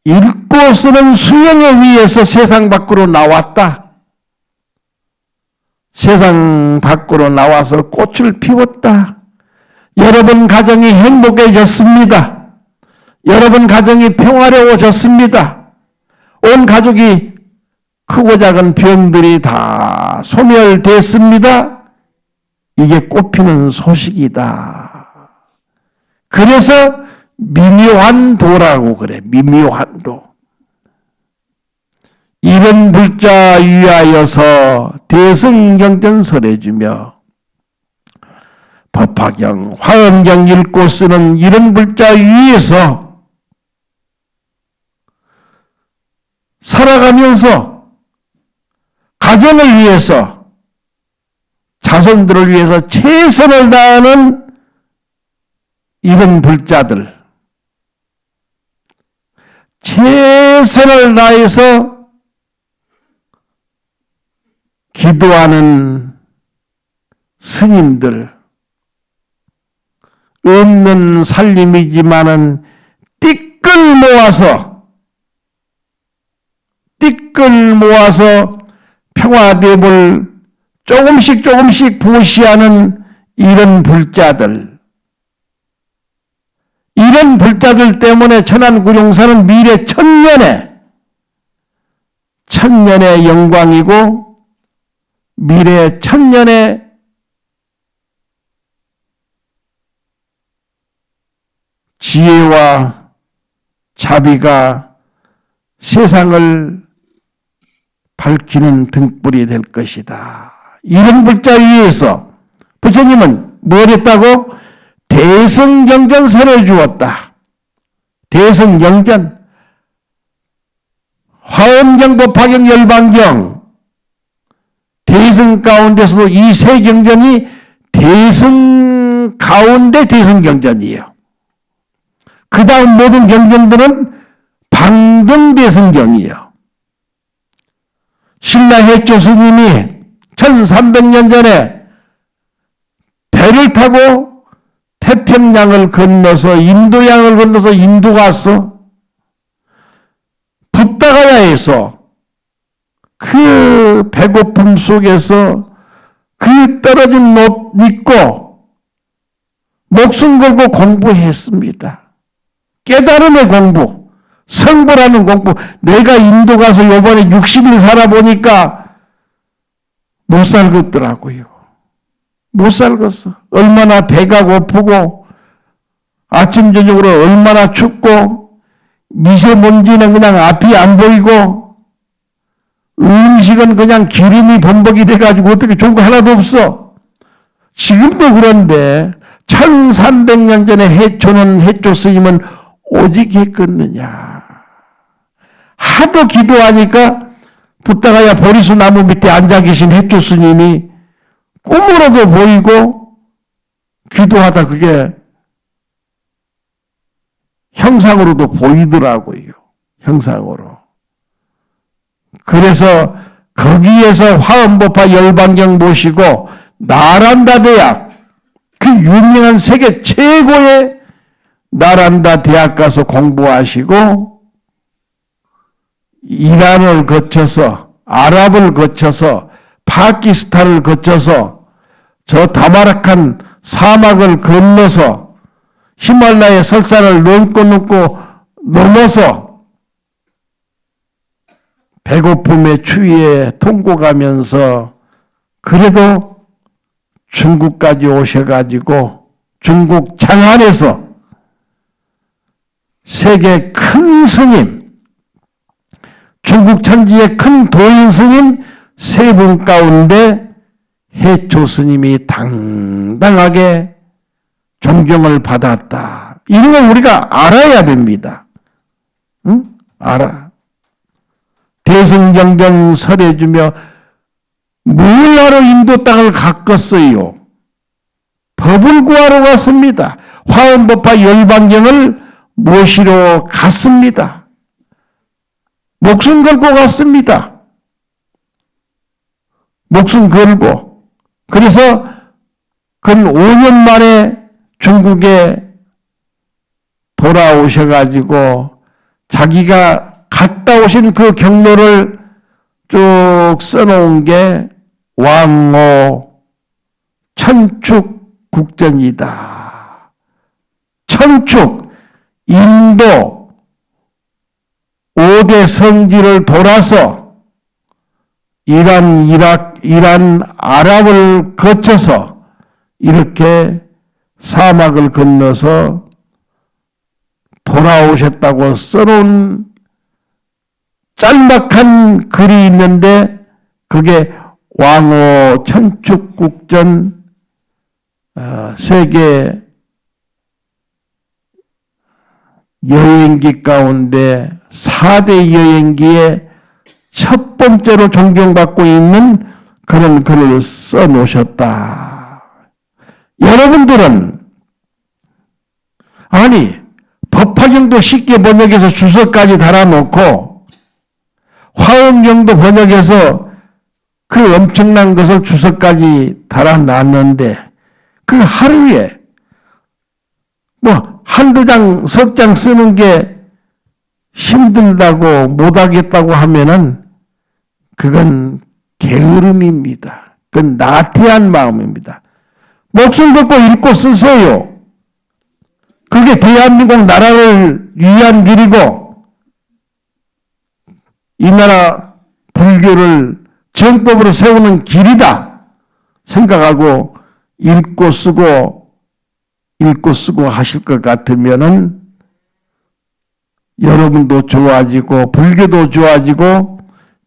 읽고 쓰는 수행에 의해서 세상 밖으로 나왔다. 세상 밖으로 나와서 꽃을 피웠다. 여러분 가정이 행복해졌습니다. 여러분 가정이 평화로워졌습니다. 온 가족이 크고 작은 병들이 다 소멸됐습니다. 이게 꽃피는 소식이다. 그래서 미묘한 도라고 그래. 미묘한 도. 이런 불자 위하여서 대승경전 설해주며 법화경, 화엄경 읽고 쓰는 이런 불자 위에서 살아가면서 가정을 위해서 자손들을 위해서 최선을 다하는 이런 불자들, 최선을 다해서 기도하는 스님들, 없는 살림이지만은 띠끌 모아서 평화대법을 조금씩 보시하는 이런 불자들, 이런 불자들 때문에 천안구룡사는 미래 천년의 영광이고 미래 천년의 지혜와 자비가 세상을 밝히는 등불이 될 것이다. 이런 불자 위에서 부처님은 뭘 했다고? 대성경전설해 주었다. 대성경전, 화엄경, 법화경, 열반경, 대성 가운데서도 이 세 경전이 대성 가운데 대성경전이에요. 그 다음 모든 경전들은 방등대성경이에요. 신라해조 스님이 1300년 전에 배를 타고 태평양을 건너서 인도양을 건너서 인도 가서 붓다가야에서 그 배고픔 속에서 그 떨어진 옷 입고 목숨 걸고 공부했습니다. 깨달음의 공부, 성불하는 공부. 내가 인도 가서 이번에 60일 살아보니까 못 살겠더라고요. 못 살겠어. 얼마나 배가 고프고 아침 저녁으로 얼마나 춥고 미세먼지는 그냥 앞이 안 보이고 음식은 그냥 기름이 범벅이 돼가지고 어떻게 좋은 거 하나도 없어. 지금도 그런데 1300년 전에 해조 스님은 오직 했겠느냐. 하도 기도하니까 붓다가야 보리수 나무 밑에 앉아 계신 해조 스님이 꿈으로도 보이고 기도하다 그게 형상으로도 보이더라고요. 형상으로. 그래서 거기에서 화엄법화 열반경 모시고 나란다 대학, 그 유명한 세계 최고의 나란다 대학 가서 공부하시고 이란을 거쳐서 아랍을 거쳐서 파키스탄을 거쳐서 저 다마라칸 사막을 건너서 히말라야 설산을 넘고 넘어서 배고픔의 추위에 통곡하면서 그래도 중국까지 오셔가지고 중국 장안에서 세계 큰 스님, 중국 천지의 큰 도인 스님 세 분 가운데 해조 스님이 당당하게 존경을 받았다. 이런 걸 우리가 알아야 됩니다. 응? 알아. 대성경전 설해주며 뭘 하러 인도 땅을 갔겠어요? 법을 구하러 갔습니다. 화엄법화 열반경을 모시러 갔습니다. 목숨 걸고 갔습니다. 목숨 걸고. 그래서 근 5년 만에 중국에 돌아오셔가지고 자기가 갔다 오신 그 경로를 쭉 써놓은 게 왕호 천축국전이다. 천축, 인도 5대 성지를 돌아서 이란, 이락, 이란, 아랍을 거쳐서 이렇게 사막을 건너서 돌아오셨다고 써놓은 짤막한 글이 있는데 그게 왕호 천축국전 세계 여행기 가운데 4대 여행기에 첫 번째로 존경받고 있는 그런 글을 써놓으셨다. 여러분들은 아니 법화경도 쉽게 번역해서 주석까지 달아놓고 화엄경도 번역해서 그 엄청난 것을 주석까지 달아놨는데 그 하루에 뭐 한두 장, 석 장 쓰는 게 힘들다고 못하겠다고 하면은 그건 게으름입니다. 그건 나태한 마음입니다. 목숨 걸고 읽고 쓰세요. 그게 대한민국 나라를 위한 길이고 이 나라 불교를 정법으로 세우는 길이다 생각하고 읽고 쓰고 하실 것 같으면은 여러분도 좋아지고 불교도 좋아지고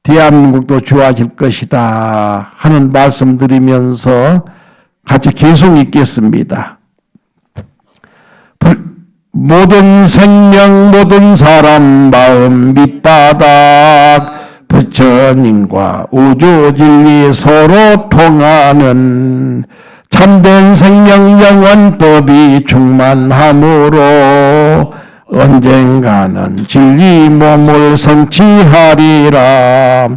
대한민국도 좋아질 것이다 하는 말씀드리면서 같이 계속 읽겠습니다. 모든 생명 모든 사람 마음 밑바닥 부처님과 우주진리 서로 통하는 참된 생명 영원법이 충만함으로 언젠가는 진리 몸을 성취하리라.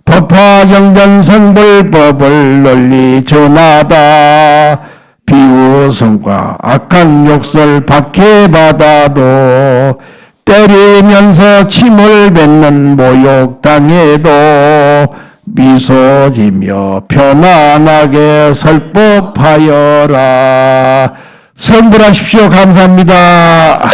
법화경전성불법을 널리 전하다. 비우성과 악한 욕설 박해받아도 때리면서 침을 뱉는 모욕당해도 미소 지며 편안하게 설법하여라. 성불하십시오. 감사합니다.